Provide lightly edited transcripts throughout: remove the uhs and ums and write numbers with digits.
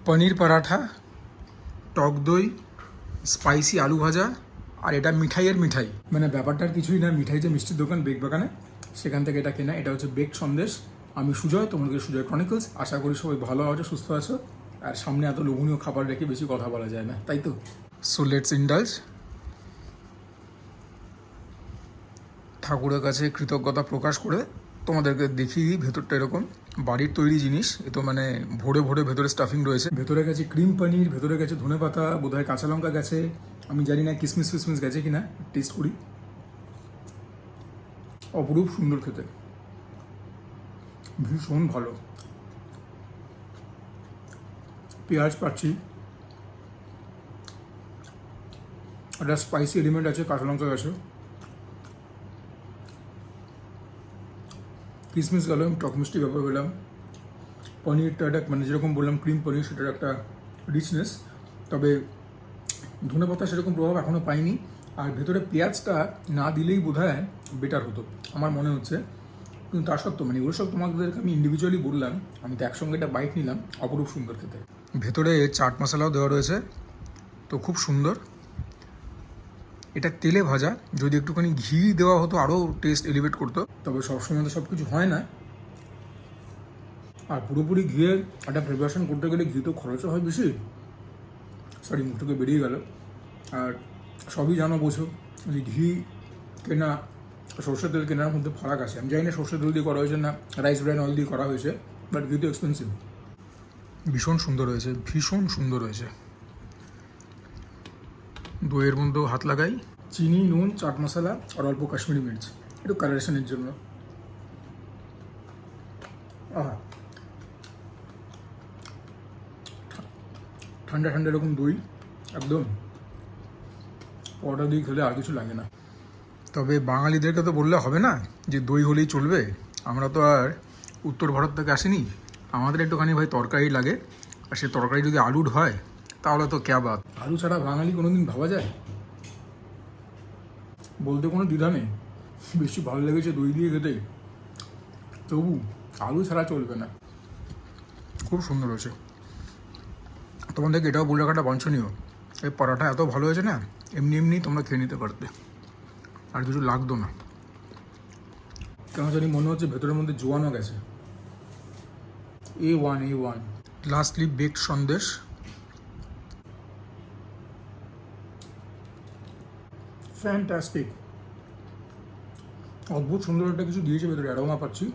পনির পরাঠা, টক দই, স্পাইসি আলু ভাজা, আর এটা মিঠাইয়ের মিঠাই। মানে ব্যাপারটার কিছুই না, মিঠাই যে মিষ্টির দোকান বেকবাগানে, সেখান থেকে এটা কেনা। এটা হচ্ছে বেকড সন্দেশ। আমি সুজয়, তোমাদের সুজয় ক্রনিকলস। আশা করি সবাই ভালো আছো, সুস্থ আছো। আর সামনে এত লোভনীয় খাবার রেখে বেশি কথা বলা যায় না, তাই তো? So let's indulge. ঠাকুরের কাছে কৃতজ্ঞতা প্রকাশ করে তোমাদেরকে দেখিয়ে দিই ভেতরটা এরকম। বাড়ির তৈরি জিনিস, এ তো মানে ভরে ভরে ভেতরে স্টাফিং রয়েছে। ভেতরে গেছে ক্রিম পনির, ভেতরে গেছে ধনে পাতা, বোধহয় কাঁচা লঙ্কা গেছে, আমি জানি না কিসমিস ফিসমিস গেছে কিনা, টেস্ট করি। অপরূপ সুন্দর খেতে, ভীষণ ভালো। পেঁয়াজ পাচ্ছি, একটা স্পাইসি এলিমেন্ট আছে, কাঁচা লঙ্কা গেছে, কিসমিস গেল, টক মিষ্টি ব্যাপার পেলাম। পনিরটা একটা মানে যেরকম বললাম ক্রিম পনির, সেটার একটা রিচনেস। তবে ধনে পাতা সেরকম প্রভাব এখনও পাইনি। আর ভেতরে পেঁয়াজটা না দিলেই বোধহয় বেটার হতো আমার মনে হচ্ছে। কিন্তু তা সত্ত্বেও মানে এগুলো সব তোমাদেরকে আমি ইন্ডিভিজুয়ালি বললাম, আমি তো একসঙ্গে একটা বাইট নিলাম। অপরূপ সুন্দর খেতে। ভেতরে চাট মশলাও দেওয়া রয়েছে, তো খুব সুন্দর। এটা তেলে ভাজা, যদি একটুখানি ঘি দেওয়া হতো আরও টেস্ট এলিভেট করতো। তবে সবসময় তো সব কিছু হয় না। আর পুরোপুরি ঘিয়ের একটা প্রিপারেশন করতে গেলে ঘি তো খরচও হয় বেশি। সরি, মুখ থেকে বেরিয়ে গেল। আর সবই জানো বোঝো যে ঘি কেনা, সর্ষের তেল কেনার মধ্যে ফারাক আছে। আমি জানি না সর্ষের তেল দিয়ে করা হয়েছে না রাইস ব্র্যান অয়েল দিয়ে করা হয়েছে, বাট ঘি তো এক্সপেন্সিভ। ভীষণ সুন্দর হয়েছে, ভীষণ সুন্দর হয়েছে। দইয়ের মধ্যেও হাত লাগাই। চিনি, নুন, চাট মশলা আর অল্প কাশ্মীরি মির্চ, একটু কালারেশনের জন্য। আহা, ঠান্ডা ঠান্ডা এরকম দই, একদম পরোটা দিয়ে খেলে আর কিছু লাগে না। তবে বাঙালিদেরকে তো বললে হবে না যে দই হলেই চলবে। আমরা তো আর উত্তর ভারত থেকে আসিনি, আমাদের একটুখানি ভাই তরকারি লাগে। আর সে তরকারি যদি আলুর হয় তাহলে তো ক্যা বাত। আলু ছাড়া বাঙালি কোনোদিন ভাবা যায়? বলতে কোনো দ্বিধা নেই, বেশি ভালো লেগেছে দই দিয়ে খেতে, তবু আলু ছাড়া চলবে না। খুব সুন্দর হয়েছে। তোমাদেরকে এটাও বলে রাখাটা বাঞ্ছনীয়, এই পরোটা এত ভালো হয়েছে না, এমনি এমনি তোমরা খেয়ে নিতে পারতে, আর কিছু লাগতো না। কেন জানি মনে হচ্ছে ভেতরের মধ্যে জোয়ানো গেছে। A1 lastly baked Sandesh. Fantastic, অদ্ভুত সুন্দর একটা কিছু দিয়েছে ভেতরে, অ্যারোমা পাচ্ছি,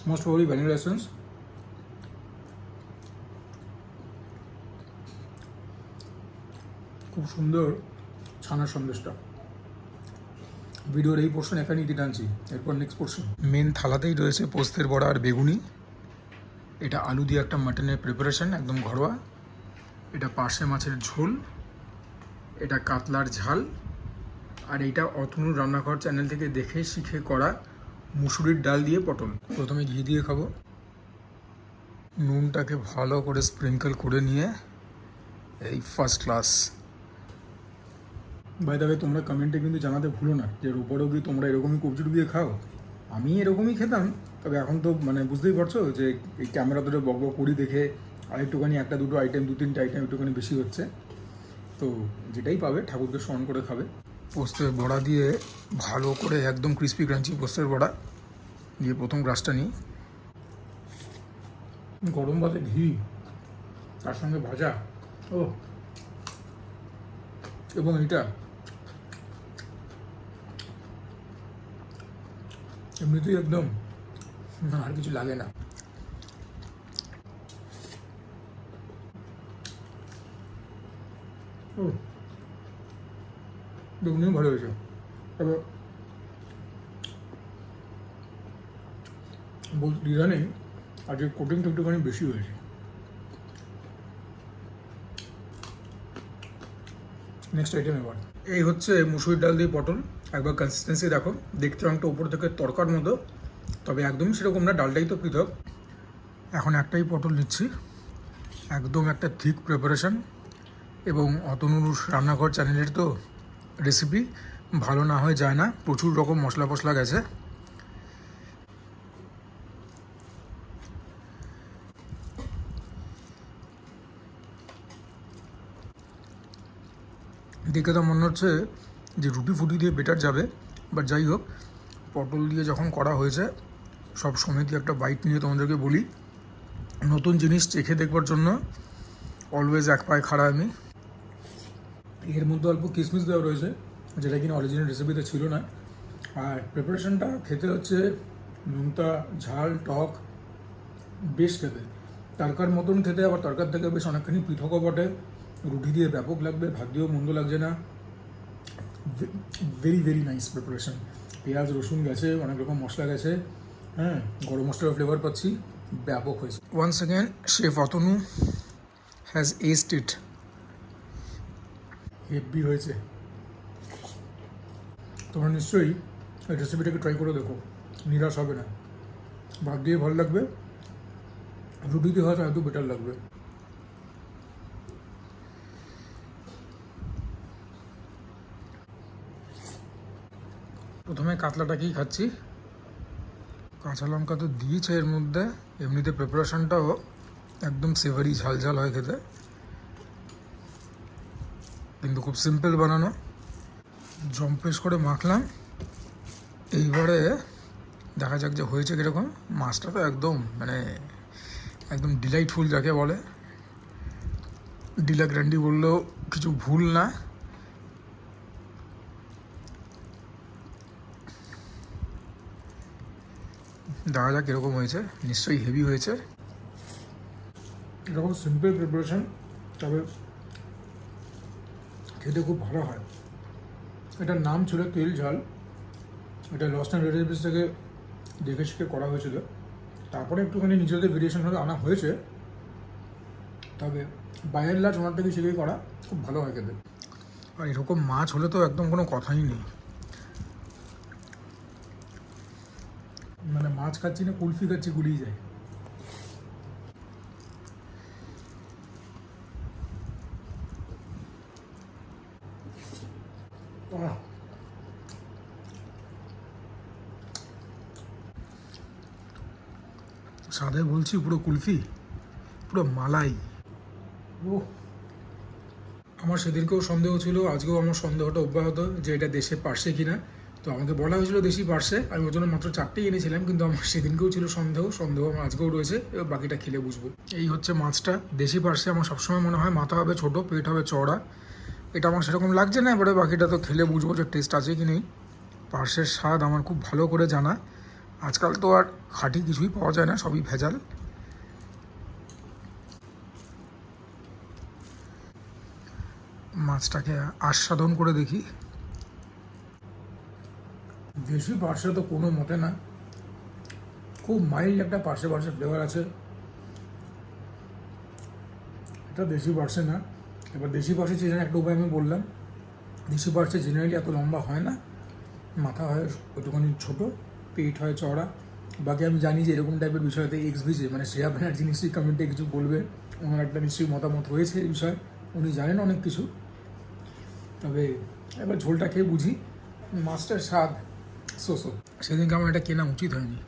মোস্ট প্রবাবলি ভ্যানিলা এসেন্স। খুব সুন্দর ছানার সন্দেশটা। ভিডিওর এই পোর্শন এখানে ইতি টানছি, এরপর নেক্সট পোর্শন। মেন থালাতেই রয়েছে পোস্তের বড়া আর বেগুনি। এটা আলু দিয়ে একটা মাটনের প্রিপারেশন, একদম ঘরোয়া। এটা পার্শে মাছের ঝোল, এটা কাতলার ঝাল, আর এইটা অতনুর রান্নাঘর চ্যানেল থেকে দেখে শিখে করা মুসুরির ডাল দিয়ে পটল। প্রথমে ঘি দিয়ে খাবো, নুনটাকে ভালো করে স্প্রিঙ্কল করে নিয়ে, এই first class. By the way, তোমরা কমেন্টে কিন্তু জানাতে ভুলো না যে রোববারও কি তোমরা এরকমই কবজি ডুবিয়ে খাও। আমি এরকমই খেতাম, তবে এখন তো মানে বুঝতেই পারছো যে এই ক্যামেরা ধরে বক বক করি দেখে আরেকটুখানি একটা দুটো আইটেম, দু তিনটে আইটেম একটুখানি বেশি হচ্ছে। তো যেটাই পাবে ঠাকুরকে স্মরণ করে খাবে। পোস্তের বড়া দিয়ে ভালো করে একদম ক্রিস্পি ক্রাঞ্চি পোস্তের বড়া দিয়ে প্রথম গ্রাসটা নিই। গরম ভাতে ঘি, তার সঙ্গে ভাজা, ও, এবং এটা এমনিতেই একদম না, আর কিছু লাগে না। ও, বেগুনিও ভালো হয়েছে, তবে বলতে দ্বিধা নেই, আজকে কোটিংটা একটুখানি বেশি হয়েছে। নেক্সট আইটেম এবার এই হচ্ছে মুসুরির ডাল দিয়ে পটল। একবার কনসিস্টেন্সি দেখো, দেখতে অনেকটা উপর থেকে তরকার মতো, তবে একদমই সেরকম না, ডালটাই তো পৃথক। এখন একটাই পটল নিচ্ছি, একদম একটা থিক প্রিপারেশন, এবং অতনুর রান্নাঘর চ্যানেলের তো রেসিপি, ভালো না হয়ে যায় না, প্রচুর রকম মশলা ফসলা গেছে। দেখে তো মনে হচ্ছে যে রুটি ফুটি দিয়ে বেটার যাবে, বাট যাই হোক, পটল দিয়ে যখন করা হয়েছে সব সময় দিয়ে একটা বাইট নিয়ে তোমাদেরকে বলি, নতুন জিনিস চেখে দেখবার জন্য অলওয়েজ এক পায়ে খাড়া আমি। এর মধ্যে অল্প কিশমিশ দেওয়া রয়েছে, যেটা কিনা অরিজিনাল রেসিপিতে ছিল না। আর প্রিপারেশনটা খেতে হচ্ছে নোনতা, ঝাল, টক, বেশ খেতে, তরকার মতন খেতে, আবার তরকার থেকে বেশ অনেকখানি পৃথকও বটে। রুটি দিয়ে ব্যাপক লাগবে, ভাত দিয়েও মন্দ লাগছে না। Very very nice preparation. পেঁয়াজ রসুন গেছে, অনেক রকম মশলা গেছে, হ্যাঁ, গরম মশলার ফ্লেভার পাচ্ছি, ব্যাপক হয়েছে। Once again chef Atanu has aced it. Heavy হয়েছে। তোমরা নিশ্চয়ই এই রেসিপিটাকে ট্রাই করে দেখো, নিরাশ হবে না। ভাত দিয়ে ভালো লাগবে, রুটি দিয়ে হয়তো এত বেটার লাগবে। প্রথমে কাতলাটাকেই খাচ্ছি। কাঁচা লঙ্কা তো দিয়েছে এর মধ্যে, এমনিতে প্রিপারেশনটাও একদম সেভারি ঝাল ঝাল হয় খেতে, কিন্তু খুব সিম্পল বানানো। জম্পেশ করে মাখলাম, এইবারে দেখা যাক যে হয়েছে কীরকম। মাছটা তো একদম মানে একদম ডিলাইটফুল যাকে বলে, ডিলা গ্র্যান্ডি বললেও কিছু ভুল না। দেখা যাক কীরকম হয়েছে, নিশ্চয়ই হেভি হয়েছে। এরকম সিম্পল প্রিপারেশন, তবে খেতে খুব ভালো হয়। এটার নাম ছিল তেল ঝাল, এটা লস্ট অ্যান্ড রেসিপিস থেকে দেখে শিখে করা হয়েছিল, তারপরে একটুখানি নিজেদের ভেরিয়েশন হলে আনা হয়েছে, তবে বাইরের লাচ ওনার থেকে শিখেই করা, খুব ভালো হয় খেতে। আর এরকম মাছ হলে তো একদম কোনো কথাই নেই, মানে মাছ খাচ্ছি না কুলফি খাচ্ছি গুলিয়ে যায়। সাদে বলছি পুরো কুলফি, পুরো মালাই। ও, আমার সেদিনকেও সন্দেহ ছিল, আজকেও আমার সন্দেহটা অব্যাহত যে এটা দেশে পার্সে কিনা। তো আমাকে বলা হয়েছিল দেশি পার্সে, আমি ওর জন্য মাত্র 4টেই এনেছিলাম, কিন্তু আমার সেদিনকেও ছিল সন্দেহ আমার আজকেও রয়েছে, এবার বাকিটা খেলে বুঝবো। এই হচ্ছে মাছটা, দেশি পার্সে। আমার সবসময় মনে হয় মাথা হবে ছোটো, পেট হবে চওড়া, এটা আমার সেরকম লাগছে না। এবারে বাকিটা তো খেলে বুঝবো যে টেস্ট আছে কি নেই। পার্সের স্বাদ আমার খুব ভালো করে জানা, আজকাল তো আর খাঁটি কিছুই পাওয়া যায় না, সবই ভেজাল। মাছটাকে আস্বাদন করে দেখি। দেশি পার্সে তো কোনো মতে না, খুব মাইল্ড একটা পার্সে ফ্লেভার আছে, এটা দেশি পার্সে না। এবার দেশি পার্সে চেনার একটা উপায় আমি বললাম, দেশি পার্সে জেনারেলি এত লম্বা হয় না, মাথা হয় একটুখানি ছোটো, পেট হয় চওড়া। বাকি আমি জানি যে এরকম টাইপের বিষয়তে এক্সভিজে মানে শ্রেয়া ব্যানার্জি নিশ্চয়ই কমেন্টে কিছু বলবে, ওনার একটা নিশ্চয়ই মতামত রয়েছে এই বিষয়ে, উনি জানেন অনেক কিছু। তবে এবার ঝোলটা খেয়ে বুঝি, মাছটার স্বাদ সোসো। সেদিনকে আমার এটা কেনা উচিত হয়নি,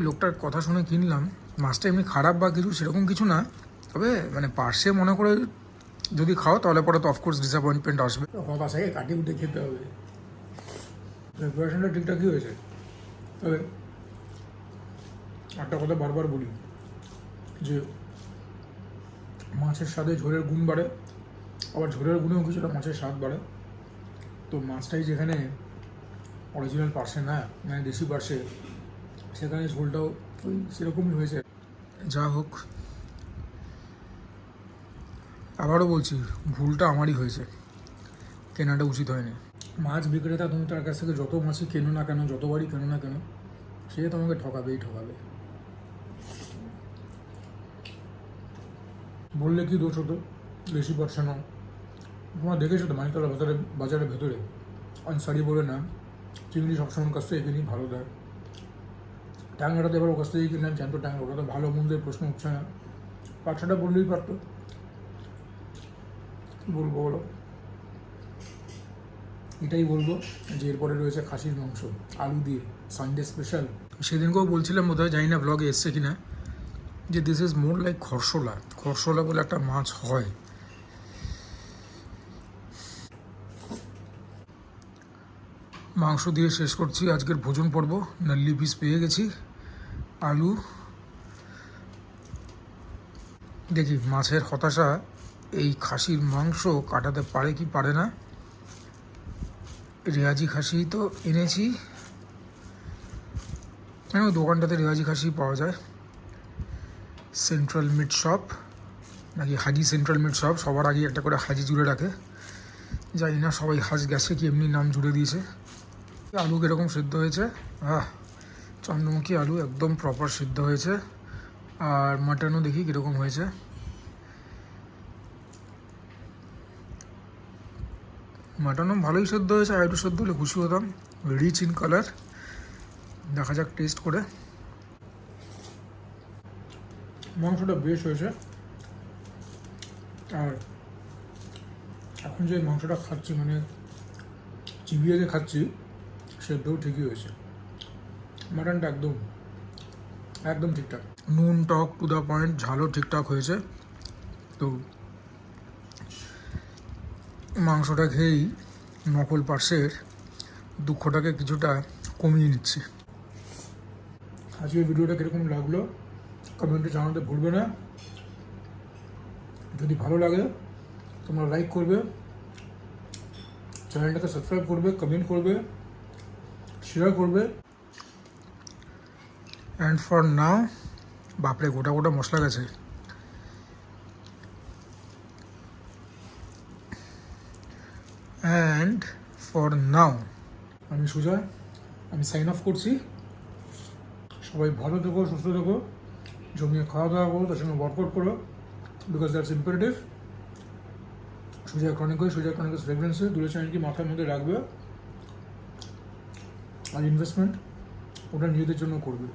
লোকটার কথা শুনে কিনলাম। মাছটা এমনি খারাপ বা কিছু সেরকম কিছু না, তবে মানে পার্সে মনে করে যদি খাও তাহলে পরে তো অফকোর্স ডিসঅ্যাপয়েন্টমেন্ট আসবে, হতাশাকে কাটিয়ে উঠে খেতে হবে। প্রিপারেশনটা ঠিকঠাকই হয়েছে, তবে একটা কথা বারবার বলি যে মাছের স্বাদে ঝোলের গুণ বাড়ে, আবার ঝোলের গুণেও কিছুটা মাছের স্বাদ বাড়ে। তো মাছটাই যেখানে অরিজিনাল পার্সে না, মানে দেশি পার্সে, সেখানে ঝোলটাও ওই সেরকমই হয়েছে। যা হোক, আবারও বলছি, ভুলটা আমারই হয়েছে, কেনাটা উচিত হয়নি। মাছ বিক্রেতা, তুমি তার কাছ থেকে যত মাছই কেনো না কেন, যতবারই কেনো না কেন, সে তোমাকে ঠকাবেই ঠকাবে। বললে কি দোষ হতো, দেশি পার্সে নাও। তোমার দেখেছো তো মানিকতলা বাজারের ভেতরে আনসারি বলে না, চিংড়ি সবসময় কাছ থেকে কিনি, ভালো দেয়। ট্যাংরাটা এবার ওর কাছ থেকেই কিনলাম, জ্যান্ত ট্যাংরা, ওটা তো ভালো মন্দের প্রশ্ন উঠছে না, পার্সাটা বললেই পারতো। কী বলবো বলো, এটাই বলবো যে এরপরে রয়েছে খাসির মাংস আলু দিয়ে, সানডে স্পেশাল। সেদিনকেও বলছিলাম বোধহয়, জানি না ব্লগে এসছে কিনা, যে দিস ইজ মোর লাইক খরশোলা বলে একটা মাছ হয়, মাংস দিয়ে শেষ করছি আজকের ভোজন পর্ব। নাল্লি পিস পেয়ে গেছি, আলু। দেখি মাছের হতাশা এই খাসির মাংস কাটাতে পারে কি পারে না। রেয়াজি খাসি তো এনেছি, কেন দোকানটাতে রেওয়াজি খাসি পাওয়া যায়। সেন্ট্রাল মিট শপ নাকি হাজি সেন্ট্রাল মিট শপ, সবার আগে একটা করে হাজি জুড়ে রাখে। জানি না সবাই হাজ গেছে কি এমনি নাম জুড়ে দিয়েছে। আলু কীরকম সিদ্ধ হয়েছে, চন্দ্রমুখী আলু একদম প্রপার সিদ্ধ হয়েছে। আর মাটনও দেখি কীরকম হয়েছে। মাটনও ভালোই সেদ্ধ হয়েছে, আর একটু সেদ্ধ হলে খুশি হতাম। Rich in colour. দেখা যাক টেস্ট করে। মাংসটা বেশ হয়েছে, আর এখন যে মাংসটা খাচ্ছি মানে চিবিয়ে যে খাচ্ছি সেটাও ঠিকই হয়েছে। মাটনটা একদম একদম ঠিকঠাক, নুন টক টু দ্য পয়েন্ট, ঝালও ঠিকঠাক হয়েছে। তো মাংসটা খেয়েই নকল পার্সের দুঃখটাকে কিছুটা কমিয়ে নিচ্ছি। আজকের ভিডিওটা কীরকম লাগলো কমেন্টে জানাতে ভুলবে না। যদি ভালো লাগে তোমরা লাইক করবে, চ্যানেলটাকে সাবস্ক্রাইব করবে, কমেন্ট করবে, শেয়ার করবে। অ্যান্ড ফর নাও, বাপরে গোটা গোটা মশলা গেছে। অ্যান্ড ফর নাও আমি সুজয়, আমি সাইন অফ করছি। সবাই ভালো থেকো, সুস্থ থেকো, জমিয়ে খাওয়া দাওয়া করো, তার সঙ্গে ওয়ার্কআউট করো, because that's imperative. Sujoy chronicle, Sujoy chronicles ফ্রেগরেন্সে দুটো চ্যানেলকে মাথার মধ্যে রাখবে। আর ইনভেস্টমেন্ট ওটা নিজেদের জন্য করবে।